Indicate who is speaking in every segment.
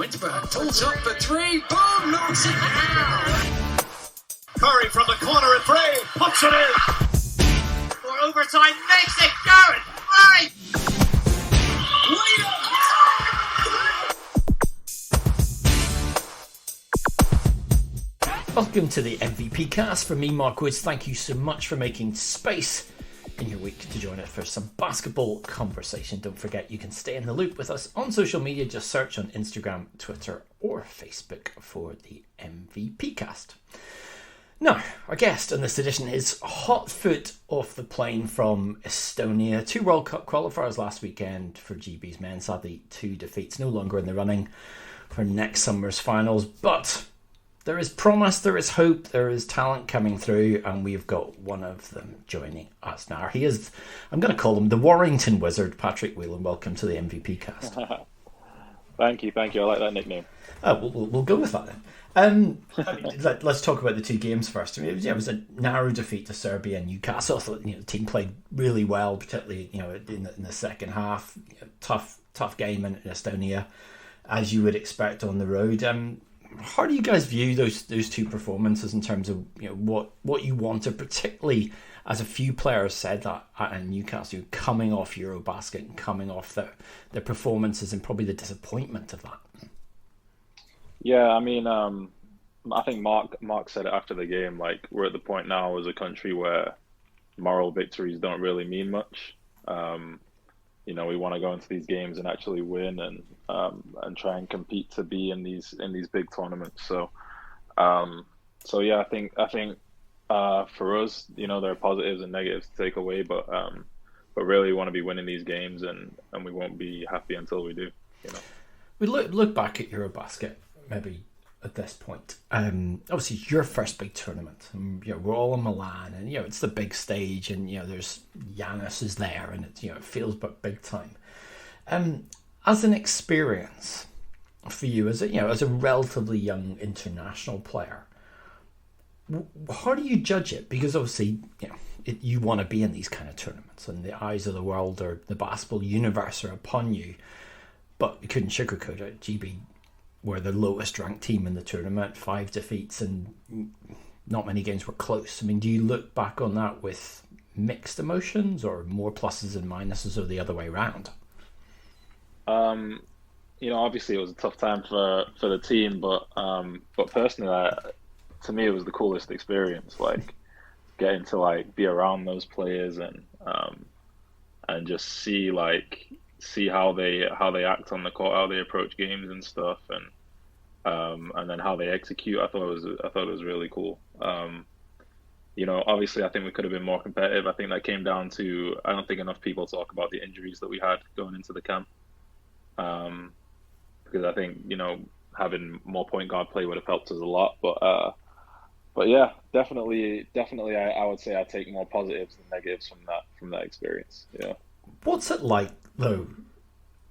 Speaker 1: Whitburn pulls up for three. Boom! Knocks it down.
Speaker 2: Curry from the corner at three. Puts it in.
Speaker 3: For overtime, makes it Garrett. Right.
Speaker 4: Welcome to the MVP cast from me, Mark Woods. Thank you so much for making space in your week to join us for some basketball conversation. Don't forget you can stay in the loop with us on social media. Just search on Instagram, Twitter or Facebook for the MVP cast. Now, our guest on this edition is hot foot off the plane from Estonia. 2 World Cup qualifiers last weekend for GB's men. Sadly, 2 defeats, no longer in the running for next summer's finals. But there is promise, there is hope, there is talent coming through, and we've got one of them joining us now. He is, I'm going to call him the Warrington Wizard, Patrick Whelan. Welcome to the MVP cast.
Speaker 5: Thank you. I like that nickname.
Speaker 4: We'll go with that then. Let's talk about the 2 games first. I mean, it was a narrow defeat to Serbia and Newcastle. I thought the team played really well, particularly in the second half. Tough game in Estonia, as you would expect on the road. How do you guys view those 2 performances in terms of what you wanted, particularly as a few players said that at Newcastle, coming off Eurobasket and coming off their performances and probably the disappointment of that?
Speaker 5: Yeah, I mean, I think Mark said it after the game. Like, we're at the point now as a country where moral victories don't really mean much. We want to go into these games and actually win and try and compete to be in these big tournaments. So yeah, I think for us, there are positives and negatives to take away, but really want to be winning these games, and we won't be happy until we do.
Speaker 4: We look back at Eurobasket maybe at this point. Obviously, it's your first big tournament. We're all in Milan, and it's the big stage, and there's Giannis is there, and it feels but big time. As an experience for you, as a relatively young international player, how do you judge it? Because obviously, you want to be in these kind of tournaments, and the eyes of the world or the basketball universe are upon you. But you couldn't sugarcoat it. GB were the lowest ranked team in the tournament, 5 defeats, and not many games were close. I mean, do you look back on that with mixed emotions, or more pluses and minuses, or the other way around?
Speaker 5: Obviously it was a tough time for the team, but personally, to me, it was the coolest experience. Like, getting to be around those players and just see how they act on the court, how they approach games and stuff, and then how they execute. I thought it was really cool. Obviously, I think we could have been more competitive. I think that came down to, I don't think enough people talk about the injuries that we had going into the camp. Because I think having more point guard play would have helped us a lot. But yeah, definitely, I would say I take more positives than negatives from that experience. Yeah.
Speaker 4: What's it like though?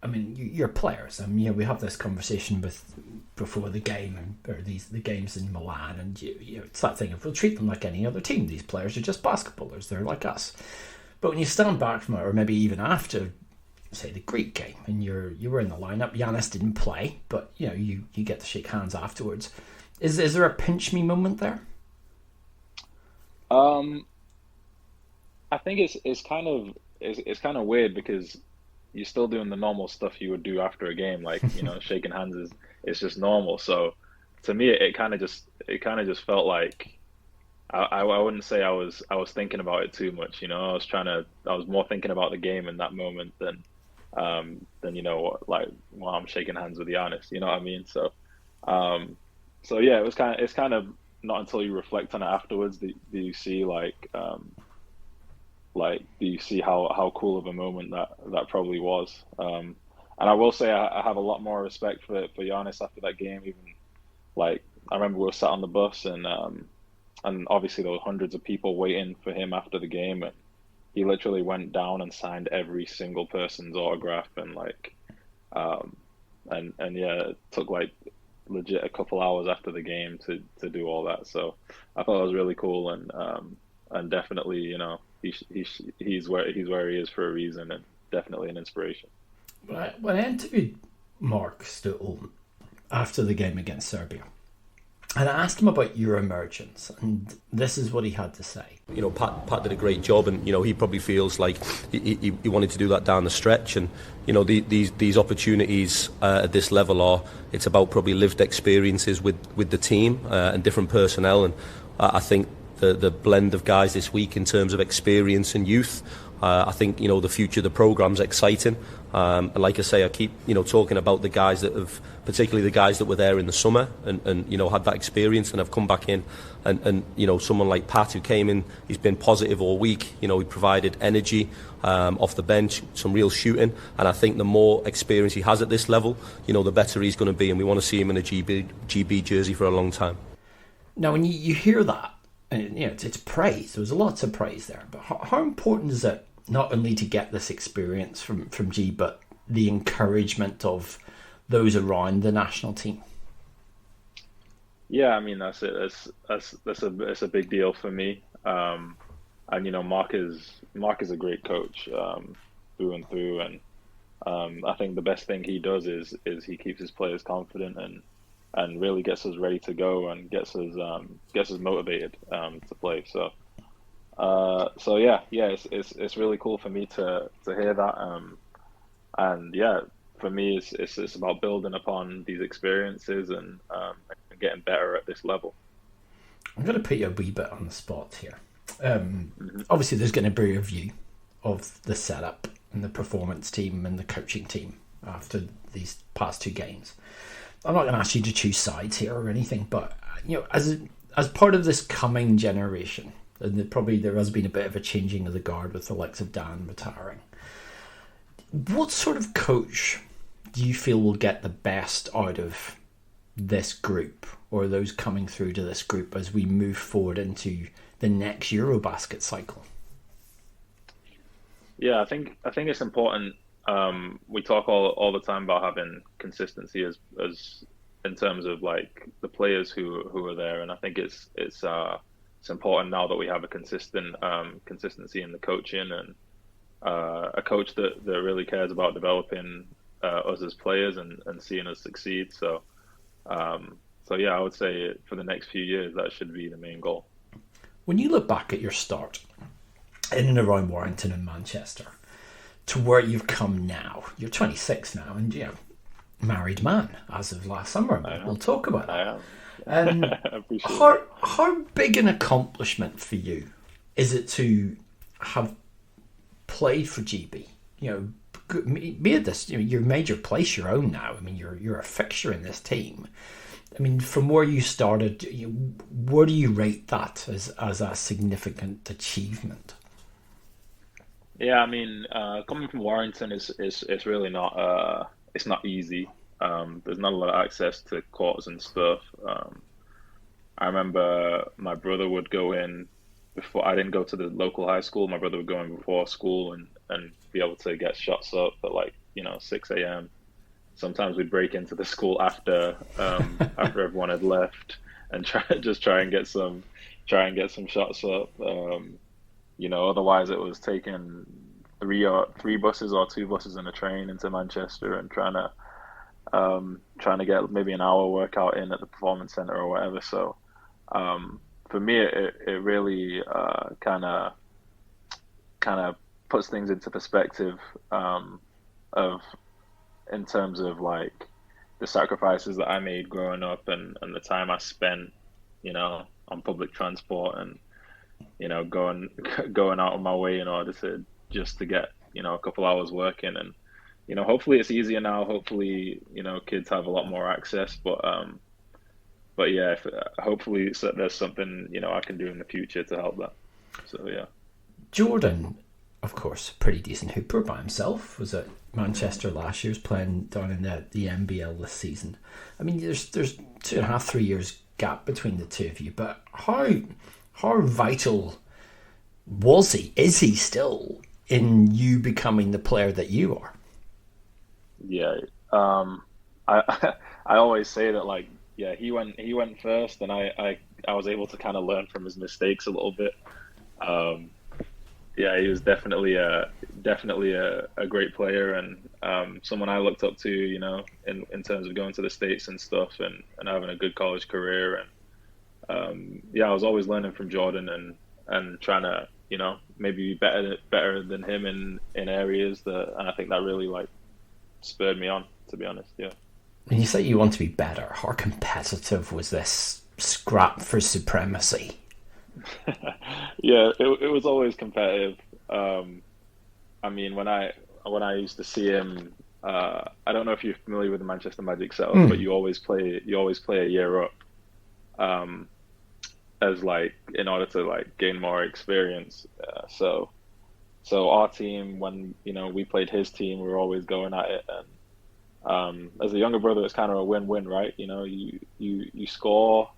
Speaker 4: I mean, you're players, and we have this conversation before the game, or the games in Milan, and it's that thing of we'll treat them like any other team. These players are just basketballers; they're like us. But when you stand back from it, or maybe even after, say, the Greek game, and you were in the lineup, Giannis didn't play, but you get to shake hands afterwards. Is there a pinch me moment there?
Speaker 5: I think it's kind of weird, because you're still doing the normal stuff you would do after a game, like shaking hands is just normal. So to me, it kind of just felt like I wouldn't say I was thinking about it too much. I was more thinking about the game in that moment than while I'm shaking hands with Giannis. You know what I mean? So yeah, it's kind of not until you reflect on it afterwards do you see do you see how cool of a moment that probably was. And I will say I have a lot more respect for Giannis after that game. Even I remember we were sat on the bus, and obviously there were hundreds of people waiting for him after the game, and he literally went down and signed every single person's autograph, and it took legit a couple hours after the game to do all that. So I thought it was really cool, and definitely he's where he is for a reason, and definitely an inspiration.
Speaker 4: When I interviewed Mark Stoughton after the game against Serbia. And I asked him about your emergence, and this is what he had to say.
Speaker 6: You know, Pat did a great job, and you know he probably feels like he wanted to do that down the stretch. And you know these opportunities at this level it's about probably lived experiences with the team and different personnel. And I think the blend of guys this week in terms of experience and youth. I think you know the future of the programme's exciting. And like I say, I keep talking about the guys that have, particularly the guys that were there in the summer and had that experience and have come back in. And someone like Pat who came in, he's been positive all week. He provided energy off the bench, some real shooting. And I think the more experience he has at this level, the better he's going to be. And we want to see him in a GB jersey for a long time.
Speaker 4: Now, when you hear that, and it's praise. There was lots of praise there. But how important is it not only to get this experience from G, but the encouragement of those around the national team?
Speaker 5: Yeah, I mean that's it. It's a big deal for me. And Mark is a great coach through and through. And I think the best thing he does is he keeps his players confident and really gets us ready to go and gets us motivated to play. So yeah, it's really cool for me to hear that. And yeah, for me, it's about building upon these experiences and getting better at this level.
Speaker 4: I'm going to put you a wee bit on the spot here. Obviously, there's going to be a review of the setup and the performance team and the coaching team after these past two games. I'm not going to ask you to choose sides here or anything, but as part of this coming generation, and there has been a bit of a changing of the guard with the likes of Dan retiring. What sort of coach do you feel will get the best out of this group or those coming through to this group as we move forward into the next Eurobasket cycle?
Speaker 5: Yeah, I think it's important. We talk all the time about having consistency as in terms of like the players who are there, and I think it's important now that we have a consistency in the coaching and a coach that really cares about developing us as players and seeing us succeed. So yeah, I would say for the next few years that should be the main goal.
Speaker 4: When you look back at your start in and around Warrington and Manchester to where you've come now, you're 26 now, and married man as of last summer. We'll talk about that. How big an accomplishment for you is it to have played for GB? Made this your major place your own now. I mean, you're a fixture in this team. I mean, from where you started, where do you rate that as a significant achievement?
Speaker 5: Yeah, I mean, coming from Warrington is really not it's not easy. There's not a lot of access to courts and stuff. I remember my brother would go in before I didn't go to the local high school. My brother would go in before school and be able to get shots up at 6 a.m. Sometimes we'd break into the school after everyone had left and try and get some shots up. Otherwise it was taking three buses or two buses and a train into Manchester and trying to get maybe an hour workout in at the performance center or whatever. So for me, it really kind of puts things into perspective in terms of like the sacrifices that I made growing up and the time I spent, on public transport and going out of my way in order to get a couple hours working. And hopefully it's easier now. Hopefully kids have a lot more access, but yeah, hopefully there's something I can do in the future to help that. So yeah. Jordan,
Speaker 4: of course, pretty decent hooper by himself, was at Manchester last year, was playing down in the NBL this season. I mean, there's 2.5, 3 years gap between the two of you, but how vital is he still in you becoming the player that you are?
Speaker 5: Yeah, I always say that, like, yeah, he went first, and I was able to kind of learn from his mistakes a little bit. Yeah, he was definitely a great player, and someone I looked up to, in terms of going to the States and stuff, and having a good college career. And yeah, I was always learning from Jordan, and trying to, maybe be better than him in areas and I think that really like spurred me on, to be honest. Yeah.
Speaker 4: When you say you want to be better, how competitive was this scrap for supremacy?
Speaker 5: Yeah, it was always competitive. I mean, when I used to see him, I don't know if you're familiar with the Manchester Magic setup, but you always play a year up, as like in order to like gain more experience. So our team, when we played his team, we were always going at it, and as a younger brother, it's kind of a win-win, right? You score,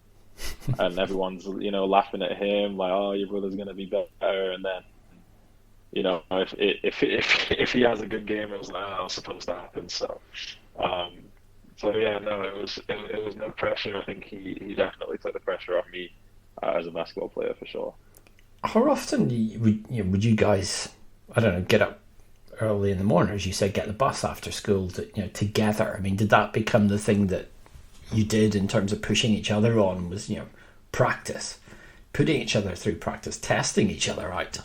Speaker 5: and everyone's laughing at him like, oh, your brother's gonna be better, and then if he has a good game, it was like, oh, it's supposed to happen. So yeah, no, it was no pressure. I think he definitely took the pressure off me as a basketball player, for sure.
Speaker 4: How often would you guys, I don't know, get up early in the morning, as you said, get the bus after school together? I mean, did that become the thing that you did in terms of pushing each other on? Was practice, putting each other through practice, testing each other out?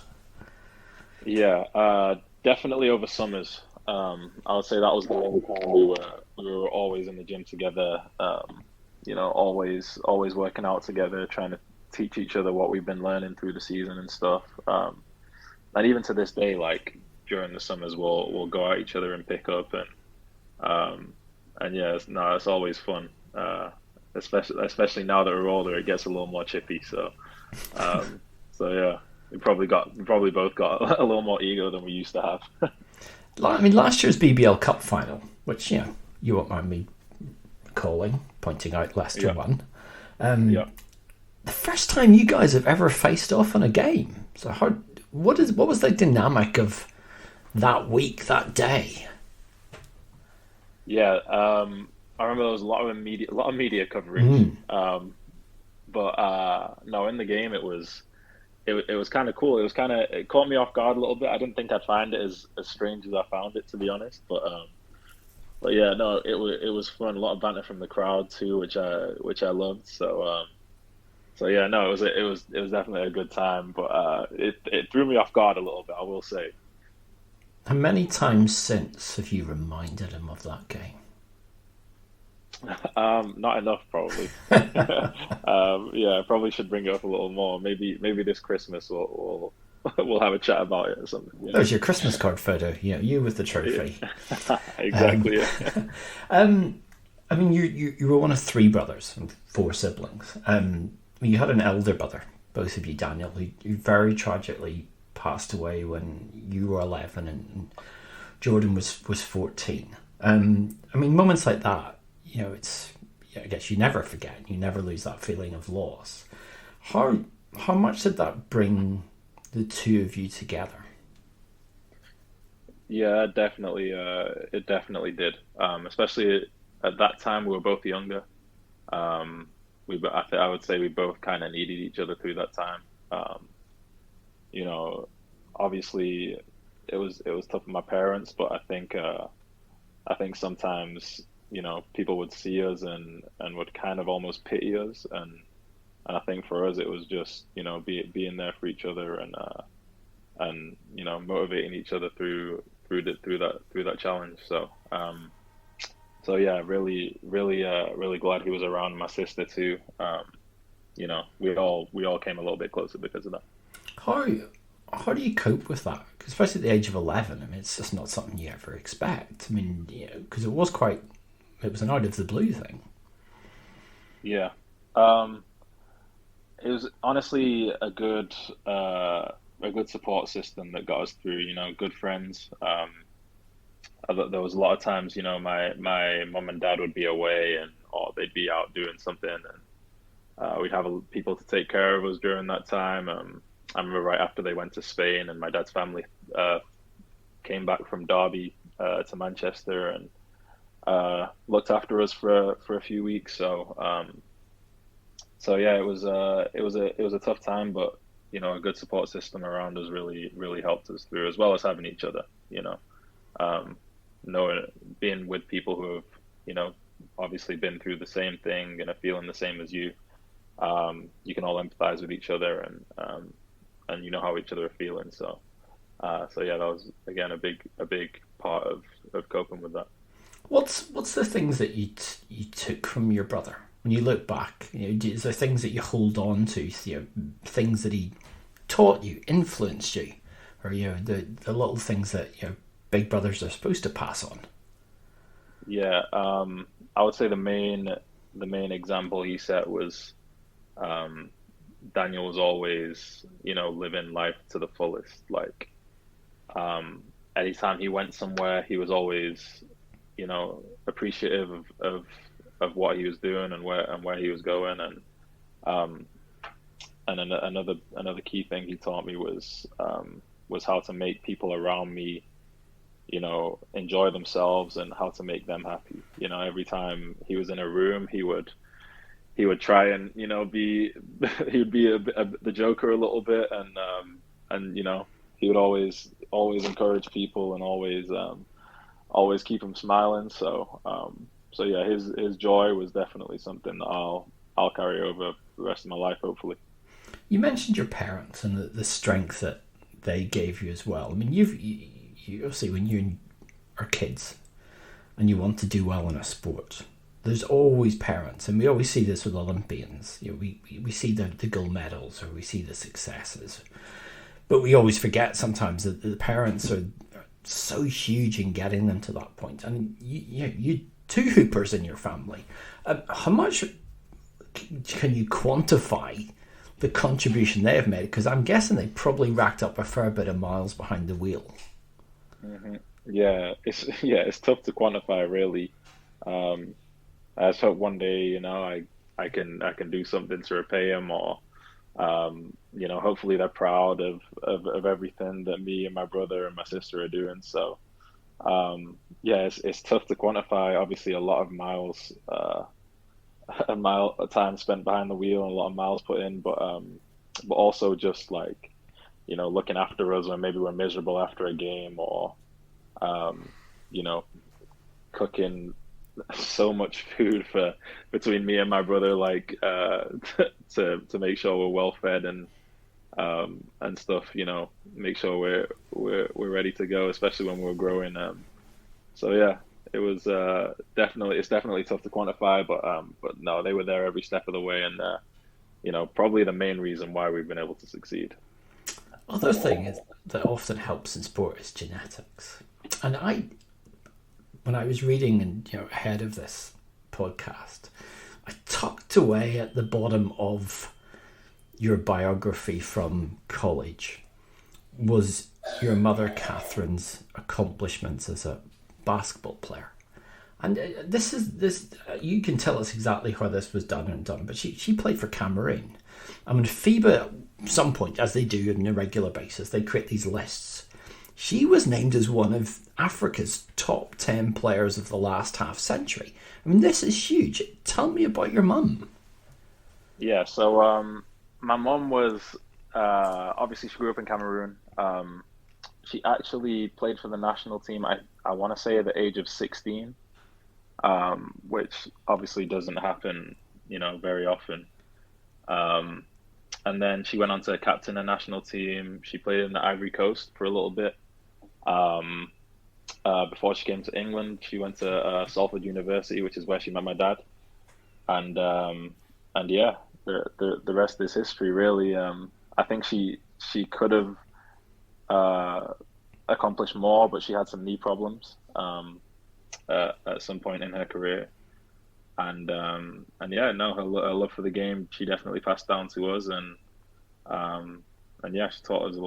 Speaker 5: Yeah, definitely over summers. I would say that was the only time we were always in the gym together. Always working out together, trying to teach each other what we've been learning through the season and stuff. And even to this day, like during the summers, we'll go at each other and pick up, and yeah, it's always fun. Especially now that we're older, it gets a little more chippy. So yeah, we probably both got a little more ego than we used to have.
Speaker 4: I mean, last year's BBL Cup final, which you won't mind me pointing out, Leicester won.
Speaker 5: Yeah.
Speaker 4: The first time you guys have ever faced off in a game. So what was the dynamic of that week, that day?
Speaker 5: Yeah, I remember there was a lot of media coverage. But no, in the game it was kind of cool. It caught me off guard a little bit. I didn't think I'd find it as strange as I found it, to be honest. But yeah, no, it was fun. A lot of banter from the crowd too, which I loved. So yeah, no, it was definitely a good time. But it threw me off guard a little bit, I will say.
Speaker 4: How many times since have you reminded him of that game?
Speaker 5: Not enough, probably. Yeah, I probably should bring it up a little more. Maybe this Christmas we'll have a chat about it or something.
Speaker 4: There's your Christmas card photo. You with the trophy.
Speaker 5: Yeah. Exactly. Yeah.
Speaker 4: I mean, you were one of three brothers and four siblings. You had an elder brother, both of you, Daniel, who very tragically passed away when you were 11 and Jordan was 14. I mean, moments like that, I guess you never forget. You never lose that feeling of loss. How much did that bring the two of you together?
Speaker 5: Yeah, definitely. It definitely did. Especially at that time, we were both younger. I would say we both kind of needed each other through that time. Obviously, it was tough for my parents, but I think sometimes people would see us and would kind of almost pity us, and I think for us it was just being there for each other and motivating each other through that challenge. So yeah, really glad he was around. My sister too. We all came a little bit closer because of that.
Speaker 4: How do you cope with that? Especially at the age of 11. I mean, it's just not something you ever expect. I mean, because it was an out of the blue thing.
Speaker 5: Yeah. It was honestly a good support system that got us through. Good friends. There was a lot of times, my mum and dad would be away or they'd be out doing something, and we'd have people to take care of us during that time. I remember right after they went to Spain and my dad's family came back from Derby to Manchester and looked after us for a few weeks. So yeah, it was a tough time, but a good support system around us really helped us through, as well as having each other. Knowing, being with people who have, obviously been through the same thing and are feeling the same as you. You can all empathize with each other, and you know how each other are feeling. So yeah, that was again a big part of coping with that.
Speaker 4: What's the things that you took from your brother when you look back? Is there things that you hold on to? Things that he taught you, influenced you, or the little things that big brothers are supposed to pass on.
Speaker 5: Yeah, I would say the main example he set was Daniel was always living life to the fullest. Like anytime he went somewhere, he was always appreciative of what he was doing and where he was going, and another key thing he taught me was how to make people around me enjoy themselves and how to make them happy. Every time he was in a room, he would try and be he would be the joker a little bit, and he would always encourage people and always keep them smiling. So yeah, his joy was definitely something that I'll carry over the rest of my life, hopefully.
Speaker 4: You mentioned your parents and the strength that they gave you as well. I mean, you obviously, when you are kids and you want to do well in a sport, there's always parents, and we always see this with Olympians. We see the gold medals, or we see the successes, but we always forget sometimes that the parents are so huge in getting them to that point. And you two hoopers in your family. How much can you quantify the contribution they have made? Because I'm guessing they probably racked up a fair bit of miles behind the wheel.
Speaker 5: Mm-hmm. Yeah, it's tough to quantify, really. I just hope one day, I can do something to repay them, or hopefully they're proud of everything that me and my brother and my sister are doing. So yeah, it's tough to quantify. Obviously, a lot of miles, a time spent behind the wheel, and a lot of miles put in, but also just like looking after us when maybe we're miserable after a game, or cooking so much food between me and my brother, like to make sure we're well fed and stuff. Make sure we're ready to go, especially when we're growing. So yeah, it was it's definitely tough to quantify, but no, they were there every step of the way, and probably the main reason why we've been able to succeed.
Speaker 4: Other thing is that often helps in sport is genetics. And when I was reading and ahead of this podcast, I tucked away at the bottom of your biography from college was your mother Catherine's accomplishments as a basketball player. And this you can tell us exactly how this was done, but she played for Cameroon. I mean, FIBA, at some point, as they do on a regular basis, they create these lists. She was named as one of Africa's top 10 players of the last half century. I mean, this is huge. Tell me about your mum.
Speaker 5: Yeah, so my mum was, obviously she grew up in Cameroon. She actually played for the national team, I want to say at the age of 16, which obviously doesn't happen, very often. And then she went on to captain a national team. She played in the Ivory Coast for a little bit. Before she came to England, she went to Salford University, which is where she met my dad. And yeah, the rest is history, really. I think she could have accomplished more, but she had some knee problems at some point in her career. And yeah, no, her love for the game, she definitely passed down to us, and yeah, she taught us a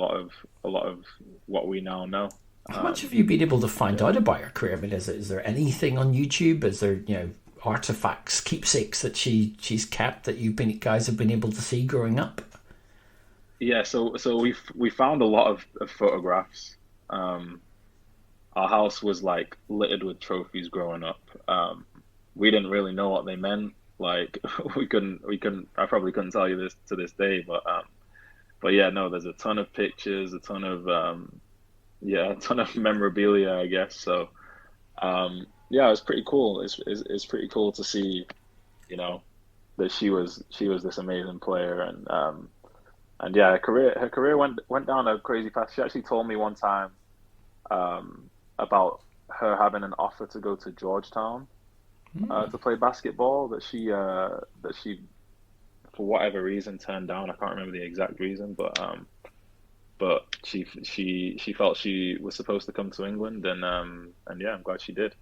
Speaker 5: lot of what we now know.
Speaker 4: How much have you been able to find out about her career? I mean, is there anything on YouTube? Is there artifacts, keepsakes that she's kept that guys have been able to see growing up?
Speaker 5: Yeah, so we found a lot of photographs. Our house was like littered with trophies growing up. We didn't really know what they meant. Like we couldn't. I probably couldn't tell you this to this day, but but yeah, no, there's a ton of pictures, a ton of a ton of memorabilia, I guess. So yeah, it was pretty cool. It's pretty cool to see, you know, that she was this amazing player, and yeah, her career went down a crazy path. She actually told me one time about her having an offer to go to Georgetown to play basketball that she for whatever reason turned down. I can't remember the exact reason, but she felt she was supposed to come to England, and yeah, I'm glad she did.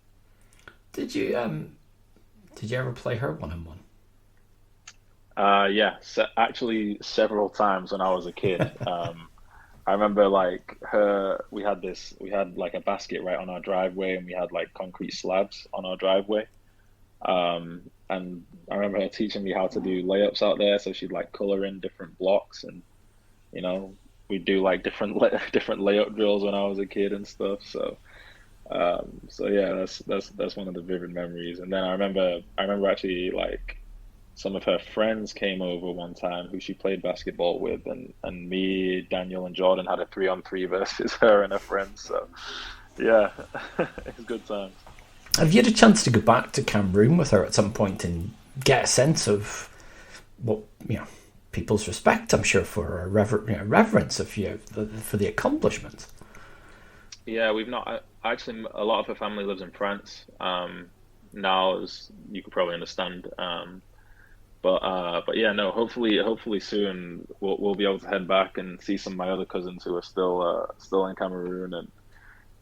Speaker 4: Did you ever play her 1-on-1?
Speaker 5: Yeah, actually several times when I was a kid. I remember like we had like a basket right on our driveway, and we had like concrete slabs on our driveway. And I remember her teaching me how to do layups out there. So she'd like color in different blocks, and you know, we'd do like different layup drills when I was a kid and stuff. So yeah, that's one of the vivid memories. And then I remember actually like some of her friends came over one time who she played basketball with, and me, Daniel, and Jordan had a 3-on-3 versus her and her friends. So yeah, it was good times.
Speaker 4: Have you had a chance to go back to Cameroon with her at some point and get a sense of what, you know, people's respect, I'm sure, for her reverence of you for the accomplishments?
Speaker 5: Yeah, we've not actually. A lot of her family lives in France now, as you could probably understand. But yeah, no. Hopefully soon we'll be able to head back and see some of my other cousins who are still in Cameroon,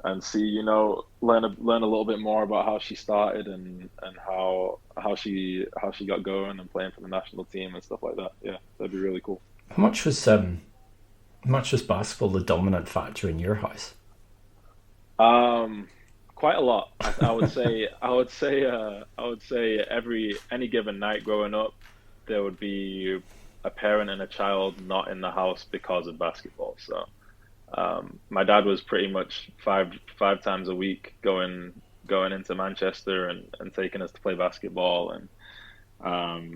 Speaker 5: and see, you know, learn a little bit more about how she started and how she got going and playing for the national team and stuff like that. Yeah, that'd be really cool.
Speaker 4: How much was basketball the dominant factor in your house?
Speaker 5: Quite a lot. I would say any given night growing up, there would be a parent and a child not in the house because of basketball. So my dad was pretty much five times a week going into Manchester and taking us to play basketball, and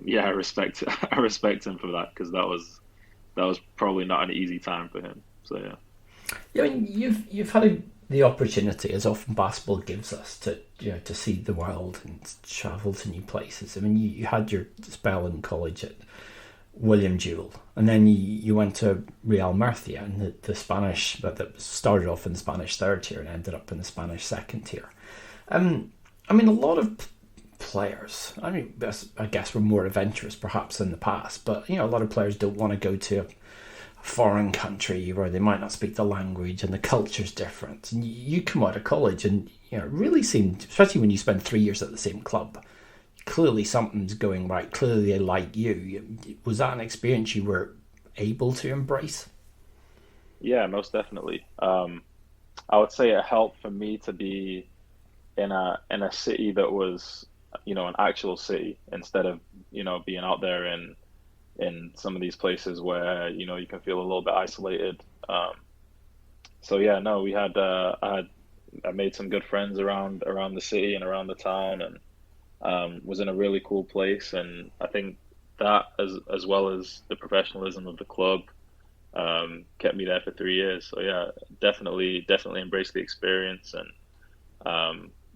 Speaker 5: yeah, I respect him for that, because that was probably not an easy time for him. So yeah.
Speaker 4: Yeah, I mean, you've had the opportunity, as often basketball gives us, to see the world and travel to new places. I mean, you had your spell in college at William Jewell, and then you went to Real Murcia, and the Spanish that started off in the Spanish third tier and ended up in the Spanish second tier. I mean, a lot of players, I guess were more adventurous perhaps in the past, but you know, a lot of players don't want to go to a foreign country where they might not speak the language and the culture's different. And you come out of college and, you know, it really seemed, especially when you spend 3 years at the same club, clearly something's going right. Clearly they like you. Was that an experience you were able to embrace?
Speaker 5: Yeah, most definitely. I would say it helped for me to be in a city that was, you know, an actual city, instead of, you know, being out there in some of these places where, you know, you can feel a little bit isolated. So yeah, no, we had I made some good friends around the city and around the town, and was in a really cool place. And I think that, as well as the professionalism of the club, kept me there for 3 years. So yeah, definitely embraced the experience, and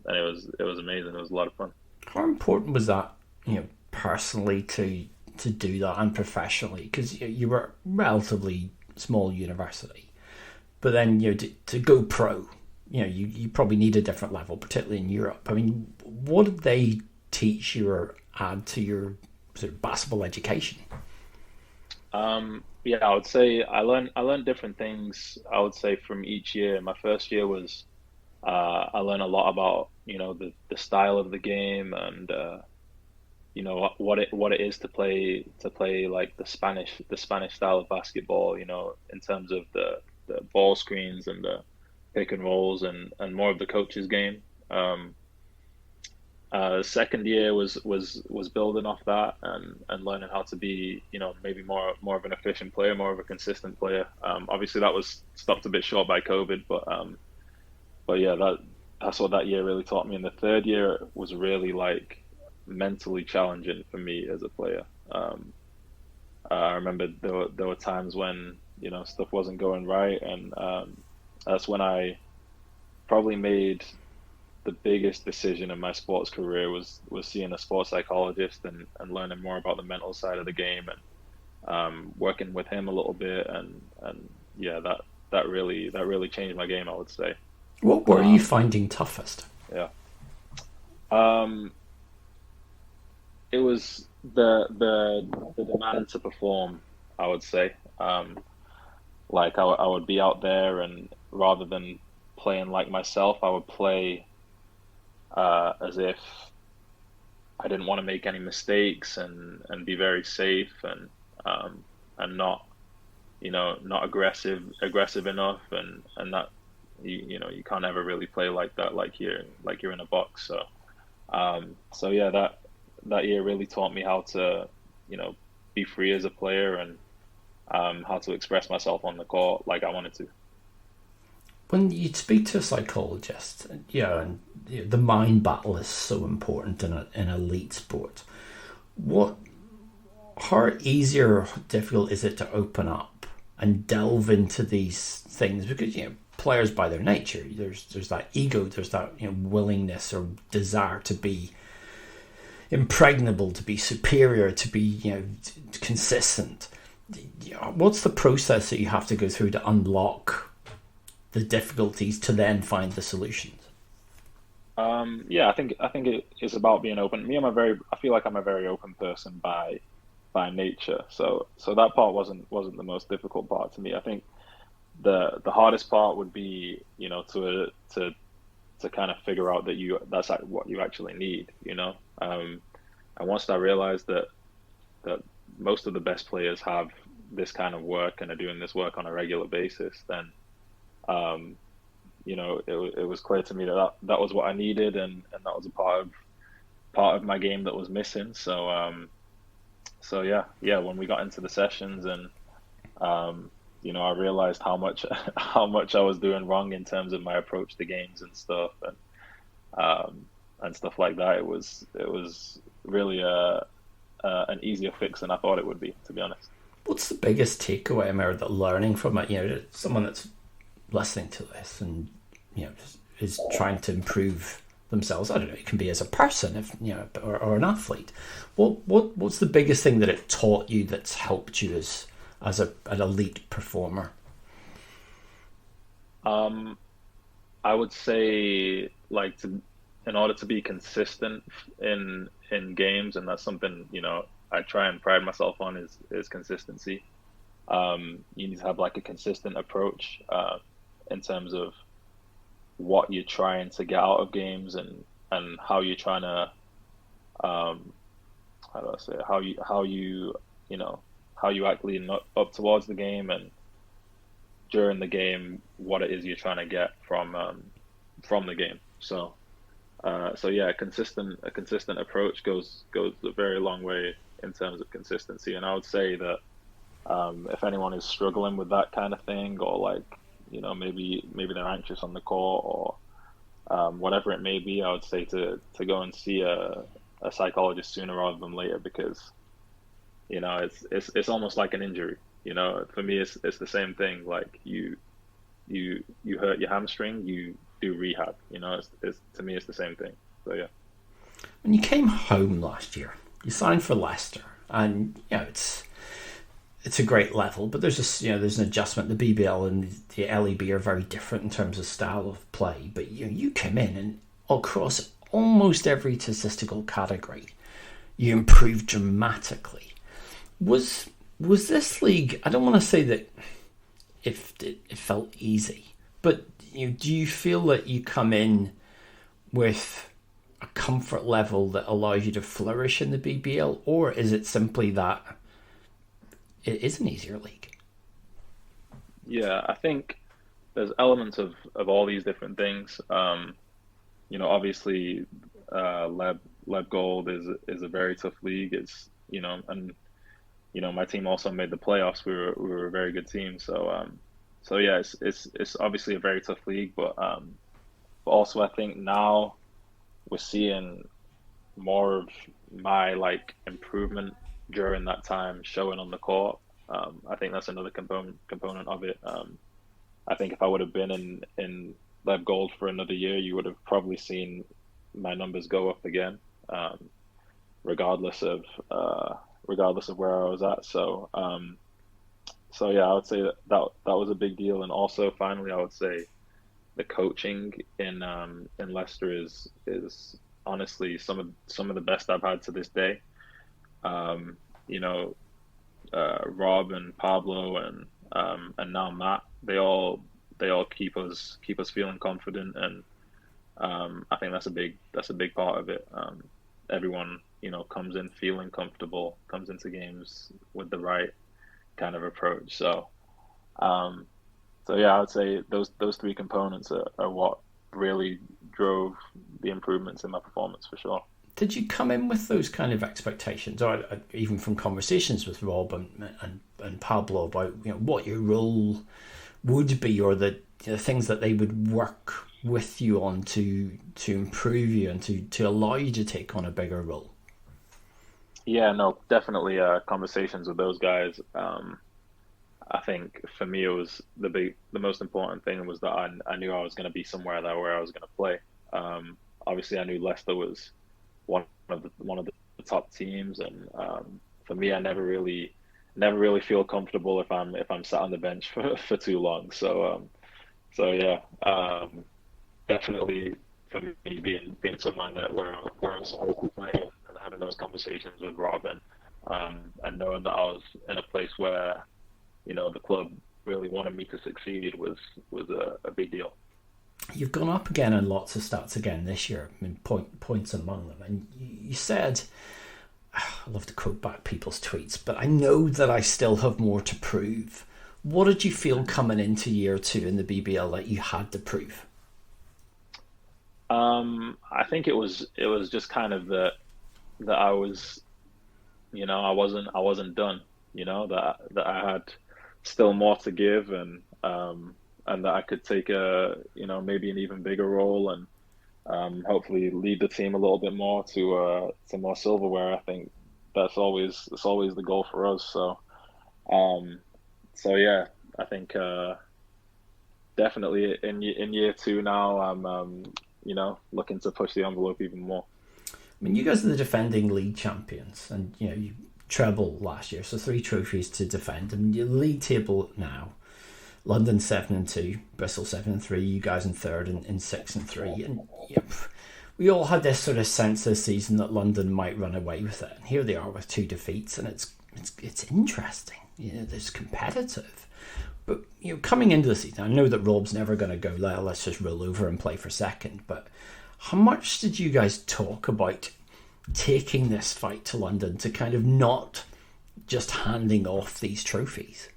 Speaker 5: it was amazing. It was a lot of fun.
Speaker 4: How important was that, you know, personally to do that, and professionally? Because you were a relatively small university, but then, you know, to go pro, you know, you probably need a different level, particularly in Europe. I mean, what did they teach you or add to your sort of basketball education?
Speaker 5: Yeah, I would say I learned different things. I would say from each year. My first year was I learned a lot about, you know, the style of the game, and you know, what it is to play like the Spanish style of basketball, you know, in terms of the ball screens and the pick and rolls, and more of the coach's game. Second year was building off that, and learning how to be, you know, maybe more of an efficient player, more of a consistent player. Obviously that was stopped a bit short by COVID, but yeah, that's what that year really taught me. And the third year was really like mentally challenging for me as a player. I remember there were times when, stuff wasn't going right, and that's when I probably made the biggest decision in my sports career was seeing a sports psychologist and learning more about the mental side of the game, and working with him a little bit, and yeah, that really changed my game, I would say.
Speaker 4: What were you finding toughest?
Speaker 5: Yeah. It was the demand to perform, I would say. Like I would be out there, and rather than playing like myself, I would play as if I didn't want to make any mistakes, and be very safe, and not not aggressive enough, and that you can't ever really play like that, like you're in a box. So yeah, that year really taught me how to be free as a player, and how to express myself on the court like I wanted to.
Speaker 4: When you speak to a psychologist, and the mind battle is so important in an elite sport. How easy or difficult is it to open up and delve into these things? Because players by their nature, there's that ego, there's that willingness or desire to be impregnable, to be superior, to be consistent. What's the process that you have to go through to unlock the difficulties to then find the solutions?
Speaker 5: Yeah, I think it is about being open. I feel like I'm a very open person by nature. So that part wasn't the most difficult part to me. I think the hardest part would be to kind of figure out that's what you actually need. And once I realized that most of the best players have this kind of work and are doing this work on a regular basis, then it was clear to me that was what I needed, and that was a part of my game that was missing. So yeah, when we got into the sessions, and I realized how much I was doing wrong in terms of my approach to games and stuff, and stuff like that. It was really an easier fix than I thought it would be, to be honest.
Speaker 4: What's the biggest takeaway, or the learning from it? Someone that's listening to this and is trying to improve themselves. I don't know. It can be as a person, or an athlete. What's the biggest thing that it taught you that's helped you as an elite performer?
Speaker 5: I would say in order to be consistent in games, and that's something I try and pride myself on is consistency. You need to have a consistent approach in terms of what you're trying to get out of games, and how you're trying to how you act leading up towards the game, and during the game what it is you're trying to get from the game. So yeah, a consistent approach goes a very long way in terms of consistency. And I would say that if anyone is struggling with that kind of thing, or maybe they're anxious on the court, or whatever it may be, I would say to go and see a psychologist sooner rather than later, because it's almost like an injury. For me it's the same thing. Like you hurt your hamstring, you do rehab. It's to me it's the same thing. So yeah.
Speaker 4: When you came home last year, you signed for Leicester, and it's a great level, but there's an adjustment. The BBL and the LEB are very different in terms of style of play. But you came in, and across almost every statistical category, you improved dramatically. Was this league? I don't want to say that if it felt easy, but do you feel that you come in with a comfort level that allows you to flourish in the BBL, or is it simply that it is an easier league?
Speaker 5: Yeah, I think there's elements of all these different things. Obviously, Leb Gold is a very tough league. It's and my team also made the playoffs. We were a very good team. So yeah, it's obviously a very tough league, but also I think now we're seeing more of my improvement during that time showing on the court. I think that's another component of it. I think if I would have been in Lev Gold for another year, you would have probably seen my numbers go up again, regardless of where I was at. So yeah, I would say that was a big deal. And also, finally, I would say the coaching in Leicester is honestly some of the best I've had to this day. You know, Rob and Pablo and now Matt, they all keep us feeling confident, and I think that's a big part of it. Everyone, you know, comes in feeling comfortable, comes into games with the right kind of approach. So yeah, I would say those three components are what really drove the improvements in my performance for sure.
Speaker 4: Did you come in with those kind of expectations, or even from conversations with Rob and Pablo about, you know, what your role would be, or the things that they would work with you on to improve you and to allow you to take on a bigger role?
Speaker 5: Yeah, no, definitely conversations with those guys. I think for me, it was the most important thing was that I knew I was going to be somewhere there where I was going to play. Obviously, I knew Leicester was one of the top teams, and for me, I never really feel comfortable if I'm sat on the bench for too long. So yeah, definitely for me being someone where I'm supposed to play and having those conversations with Rob and knowing that I was in a place where, you know, the club really wanted me to succeed was a big deal.
Speaker 4: You've gone up again in lots of stats again this year. I mean, points among them. And you said, I love to quote back people's tweets, but I know that I still have more to prove. What did you feel coming into year 2 in the BBL that you had to prove?
Speaker 5: I think it was just kind of that I was, you know, I wasn't done. You know, that I had still more to give, and that I could take maybe an even bigger role, and hopefully lead the team a little bit more to more silverware. I think that's always the goal for us. So yeah, I think definitely in year 2 now, I'm looking to push the envelope even more.
Speaker 4: I mean, you guys are the defending league champions, and you know you treble last year, so 3 trophies to defend. I mean, your league table now: London 7-2, Bristol 7-3, you guys in third in 6-3. And we all had this sort of sense this season that London might run away with it, and here they are with 2 defeats, and it's interesting. You know, it's competitive. But you know, coming into the season, I know that Rob's never going to go, let's just roll over and play for second. But how much did you guys talk about taking this fight to London to kind of not just handing off these trophies?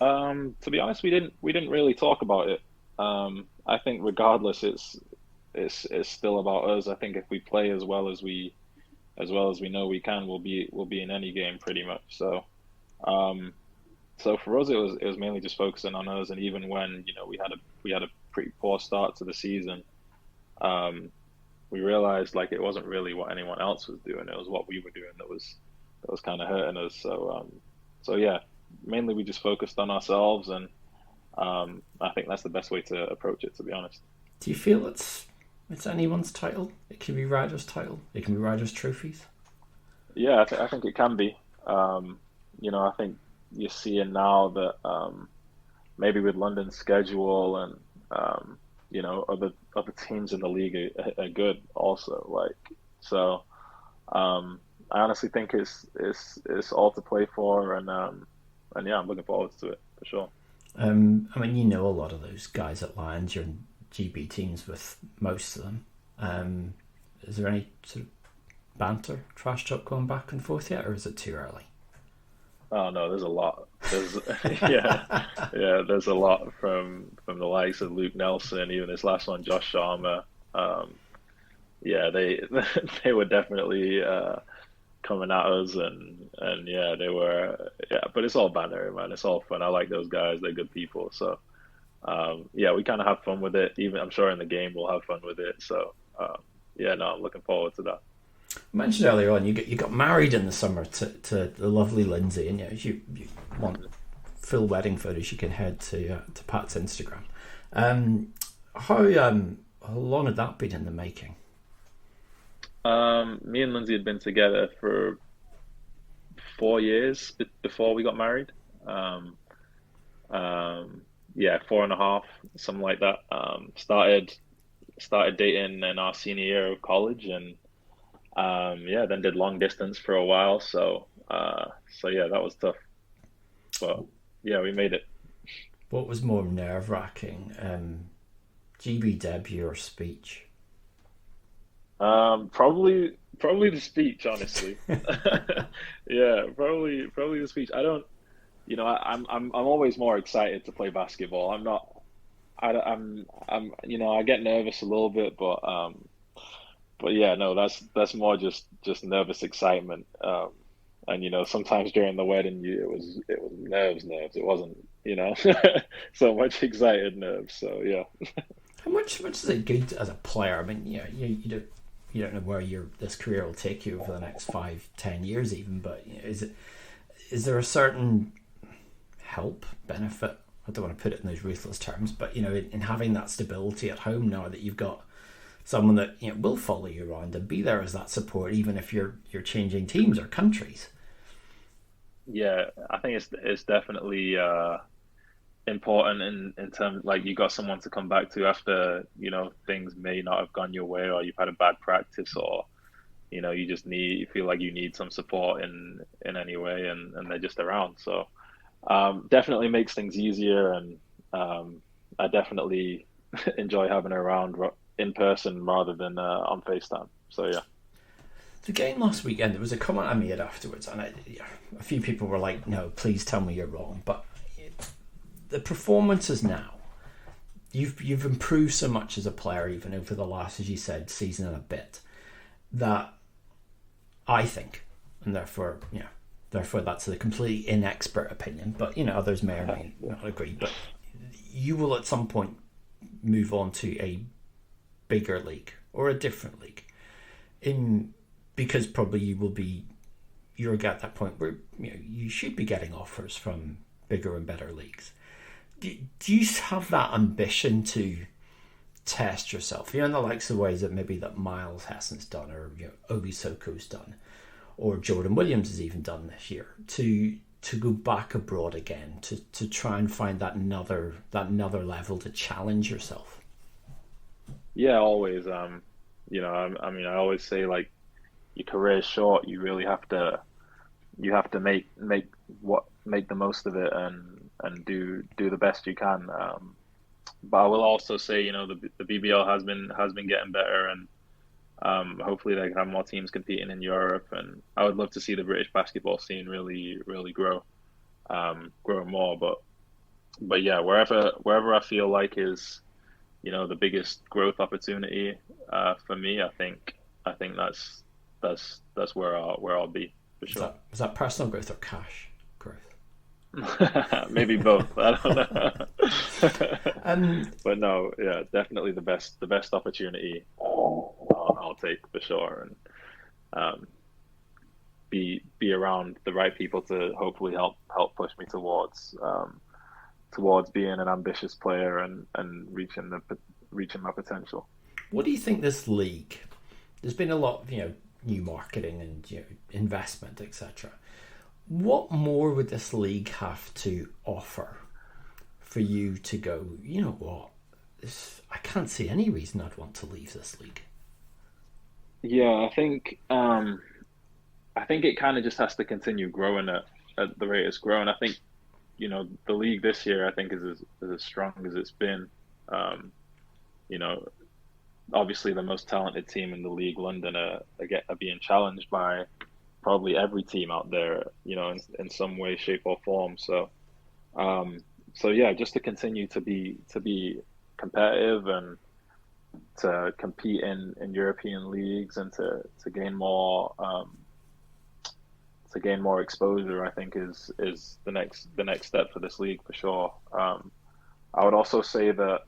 Speaker 5: To be honest, we didn't really talk about it. I think regardless, it's still about us. I think if we play as well as we know we can, we'll be in any game pretty much. So for us, it was mainly just focusing on us. And even when, you know, we had a pretty poor start to the season, we realized like it wasn't really what anyone else was doing. It was what we were doing that was kind of hurting us. So yeah, mainly we just focused on ourselves, and I think that's the best way to approach it, to be honest.
Speaker 4: Do you feel it's anyone's title? It can be Ryder's title. It can be Ryder's trophies.
Speaker 5: Yeah, I think it can be. You know, I think you're seeing now that maybe with London's schedule and you know, other teams in the league are good also. Like, so I honestly think it's all to play for, and yeah, I'm looking forward to it for sure.
Speaker 4: I mean, you know, a lot of those guys at Lions, you're in GB teams with most of them. Is there any sort of banter, trash talk going back and forth yet, or is it too early?
Speaker 5: Oh no, there's a lot. There's there's a lot from the likes of Luke Nelson, even this last one, Josh Sharma. Yeah, they were definitely coming at us, and yeah, they were, yeah, but it's all banter, man. It's all fun. I like those guys. They're good people. So yeah, we kind of have fun with it. Even I'm sure in the game we'll have fun with it. So yeah, no, I'm looking forward to that.
Speaker 4: You mentioned earlier on you got married in the summer to the lovely Lindsay, and you want full wedding photos, you can head to Pat's Instagram. How long had that been in the making?
Speaker 5: Me and Lindsay had been together for 4 years before we got married. Yeah, 4.5, something like that. Started dating in our senior year of college, and yeah, then did long distance for a while. So yeah, that was tough, but yeah, we made it.
Speaker 4: What was more nerve-wracking, GB debut or speech?
Speaker 5: Probably the speech, honestly. Yeah, probably the speech. I don't, I'm always more excited to play basketball. I'm I get nervous a little bit, but yeah, no, that's more just nervous excitement. And sometimes during the wedding, it was nerves. It wasn't, so much excited nerves. So yeah.
Speaker 4: How much is it good as a player? I mean, you don't know where this career will take you over the next 5-10 years even, but is there a certain help, benefit? I don't want to put it in those ruthless terms, but in having that stability at home now that you've got someone that will follow you around and be there as that support, even if you're changing teams or countries.
Speaker 5: Yeah, I think it's definitely important in terms, like, you got someone to come back to after things may not have gone your way, or you've had a bad practice, or you feel like you need some support in any way, and they're just around. So definitely makes things easier, and I definitely enjoy having her around in person rather than on FaceTime. So yeah.
Speaker 4: The game last weekend, there was a comment I made afterwards, and a few people were like, "No, please tell me you're wrong." But the performances now, you've improved so much as a player, even over the last, as you said, season and a bit, that I think, and therefore that's a completely inexpert opinion, but others may or may not agree, but you will at some point move on to a bigger league or a different league, because probably you're at that point where you should be getting offers from bigger and better leagues. Do you have that ambition to test yourself? In the likes of ways that maybe that Miles Hessen's done, or Obi Soko's done, or Jordan Williams has even done this year, to go back abroad again, to try and find that another level to challenge yourself?
Speaker 5: Yeah, always. I always say, like, your career is short. You really have to make the most of it, and do the best you can. But I will also say, the BBL has been getting better, and hopefully they can have more teams competing in Europe. And I would love to see the British basketball scene really, really grow more. But yeah, wherever I feel like is the biggest growth opportunity for me, I think that's where I'll be, for sure.
Speaker 4: Is that personal growth or cash growth?
Speaker 5: Maybe both. I don't know. But no, yeah, definitely the best opportunity I'll take, for sure, and be around the right people to hopefully help push me towards being an ambitious player and reaching my potential.
Speaker 4: What do you think this league? There's been a lot of new marketing and investment, etc. What more would this league have to offer for you to go, you know what, I can't see any reason I'd want to leave this league?
Speaker 5: Yeah, I think it kind of just has to continue growing at the rate it's growing. I think the league this year, I think, is as strong as it's been. Obviously the most talented team in the league, London, are being challenged by probably every team out there, in some way, shape, or form. So yeah, just to continue to be competitive and to compete in European leagues, and to gain more exposure, I think is the next step for this league, for sure. I would also say that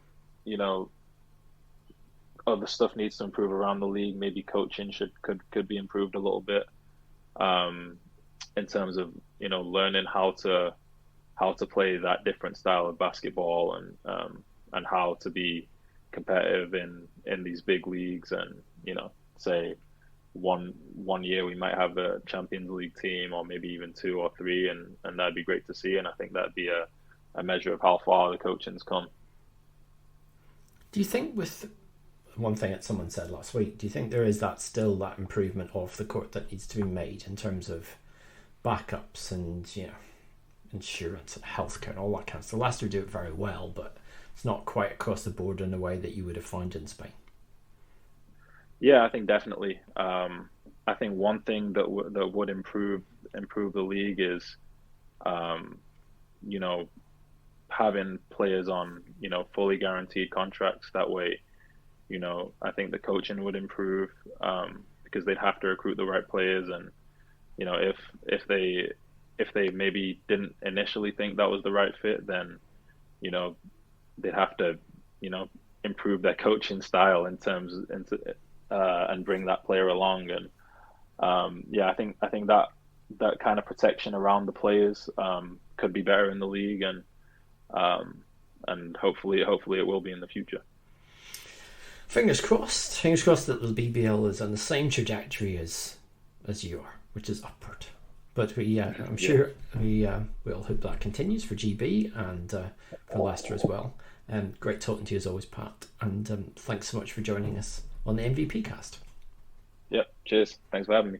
Speaker 5: other stuff needs to improve around the league. Maybe coaching could be improved a little bit, in terms of, you know, learning how to play that different style of basketball, and how to be competitive in these big leagues. And, you know, say one year we might have a Champions League team, or maybe even 2 or 3, and that'd be great to see. And I think that'd be a measure of how far the coaching's come.
Speaker 4: Do you think, with one thing that someone said last week, do you think there is still that improvement off the court that needs to be made in terms of backups and, you know, insurance and healthcare and all that kind of stuff? Leicester do it very well, but it's not quite across the board in a way that you would have found in Spain.
Speaker 5: Yeah, I think definitely. I think one thing that would improve the league is, you know, having players on, you know, fully guaranteed contracts. That way, you know, I think the coaching would improve, because they'd have to recruit the right players. And, you know, if they maybe didn't initially think that was the right fit, then, you know, they'd have to, you know, improve their coaching style and bring that player along. And yeah, I think that kind of protection around the players could be better in the league, and hopefully it will be in the future.
Speaker 4: Fingers crossed that the BBL is on the same trajectory as you are, which is upward. But I'm sure we'll hope that continues for GB and for Leicester as well. Great talking to you as always, Pat, and thanks so much for joining us on the MVP cast.
Speaker 5: Yep, cheers. Thanks for having me.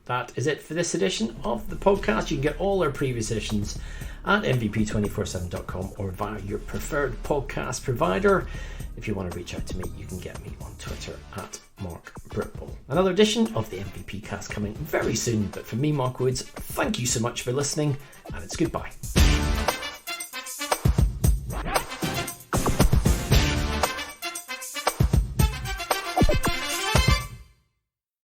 Speaker 4: That is it for this edition of the podcast. You can get all our previous editions at mvp247.com or via your preferred podcast provider. If you want to reach out to me, you can get me on Twitter at Mark Britball. Another edition of the MVP cast coming very soon. But for me, Mark Woods, thank you so much for listening, and it's goodbye.